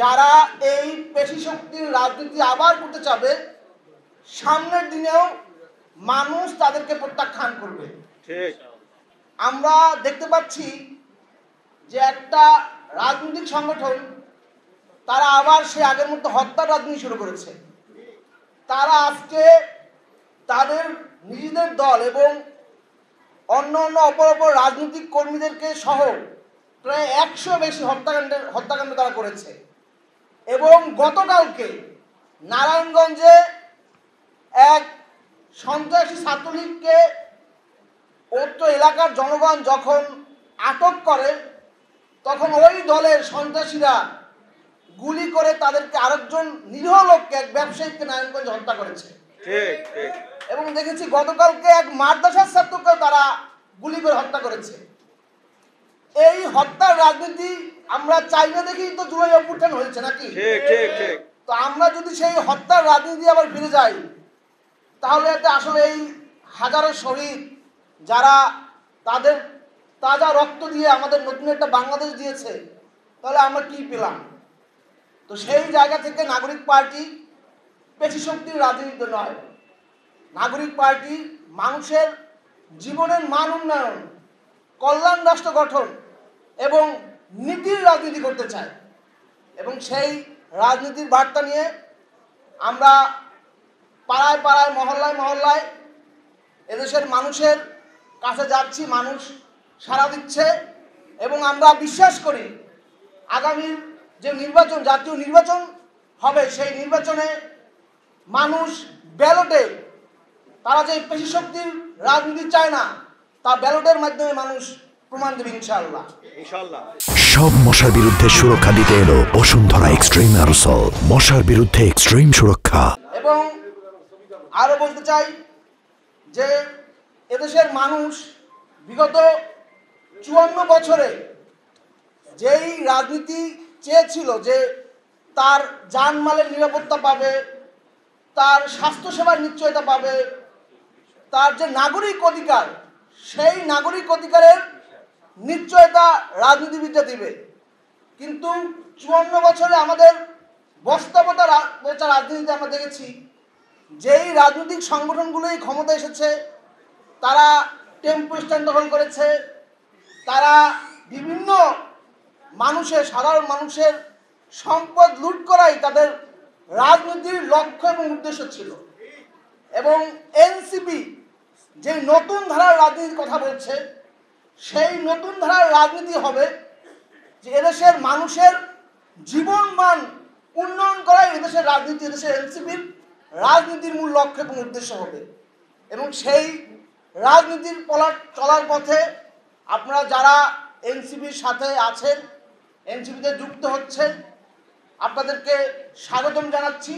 যারা এই পেশি শক্তির রাজনীতি আবার করতে চাবে, সামনের দিনেও মানুষ তাদেরকে প্রত্যাখ্যান করবে। ঠিক। আমরা দেখতে পাচ্ছি যে একটা রাজনৈতিক সংগঠন তারা আবার সে আগের মতো হত্যার রাজনীতি শুরু করেছে। তারা আজকে তাদের নিজেদের দল এবং অন্য অপর রাজনৈতিক কর্মীদেরকে সহ প্রায় 100 বেশি হত্যাকাণ্ড তারা করেছে। এবং গতকালকে নারায়ণগঞ্জে এক সন্ত্রাসী ছাত্রলীগকে অত্র এলাকার জনগণ যখন আটক করে, তখন ওই দলের সন্ত্রাসীরা গুলি করে তাদেরকে আরেকজন নিরীহ লোককে, এক ব্যবসায়ীকে নারায়ণগঞ্জে হত্যা করেছে। ঠিক ঠিক। এবং দেখেছি গতকালকে এক মাদ্রাসার ছাত্রকে তারা গুলি করে হত্যা করেছে। এই হত্যার রাজনীতি আমরা চাই না দেখেই তো জুলাই অভ্যুত্থান হয়েছে নাকি? ঠিক ঠিক ঠিক। তো আমরা যদি সেই হত্যার রাজনীতি আবার ফিরে যাই, তাহলে এতে আসলে এই হাজারো শহীদ যারা তাদের তাজা রক্ত দিয়ে আমাদের নতুন একটা বাংলাদেশ দিয়েছে, তাহলে আমরা কি পেলাম? তো সেই জায়গা থেকে নাগরিক পার্টি পেশি শক্তির রাজনীতি নয়, নাগরিক পার্টি মানুষের জীবনের মান উন্নয়ন, কল্যাণ রাষ্ট্র গঠন এবং নীতির রাজনীতি করতে চায়। এবং সেই রাজনীতির বার্তা নিয়ে আমরা পাড়ায় পাড়ায়, মহল্লায় মহল্লায় এদেশের মানুষের কাছে যাচ্ছি, মানুষ সাড়া দিচ্ছে। এবং আমরা বিশ্বাস করি আগামীর যে নির্বাচন, জাতীয় নির্বাচন হবে, সেই নির্বাচনে মানুষ ব্যালটে, তারা যে পেশি শক্তির রাজনীতি চায় না, তা ব্যালটের মাধ্যমে মানুষ প্রমাণ দেবে ইনশাআল্লাহ। ইনশাআল্লাহ। সব মশার বিরুদ্ধে সুরক্ষা দিতে এলো বসুন্ধরা এক্সট্রিম অ্যারোসল, মশার বিরুদ্ধে এক্সট্রিম সুরক্ষা। এবং আরো বলতে চাই যে এদেশের মানুষ বিগত 54 বছরে যেই রাজনীতি চেয়েছিল যে তার জানমালের নিরাপত্তা পাবে, তার স্বাস্থ্যসেবার নিশ্চয়তা পাবে, তার যে নাগরিক অধিকার, সেই নাগরিক অধিকারের নিশ্চয়তা রাজনীতিবিদরা দিবে। কিন্তু 54 বছরে আমাদের বস্তাপচা রাজনীতিতে আমরা দেখেছি যেই রাজনৈতিক সংগঠনগুলোই ক্ষমতা এসেছে, তারা টেম্পো স্ট্যান্ড দখল করেছে, তারা বিভিন্ন সাধারণ মানুষের সম্পদ লুট করাই তাদের রাজনীতির লক্ষ্য এবং উদ্দেশ্য ছিল। এবং এনসিপি যে নতুন ধারার রাজনীতির কথা বলছে, সেই নতুন ধারার রাজনীতি হবে যে এদেশের মানুষের জীবন মান উন্নয়ন করাই এদেশের রাজনীতি, এদেশের এনসিপির রাজনীতির মূল লক্ষ্য এবং উদ্দেশ্য হবে। এবং সেই রাজনীতির চলার পথে আপনারা যারা এনসিপির সাথে আছেন, এনসিপিতে যুক্ত হচ্ছেন, আপনাদেরকে স্বাগতম জানাচ্ছি।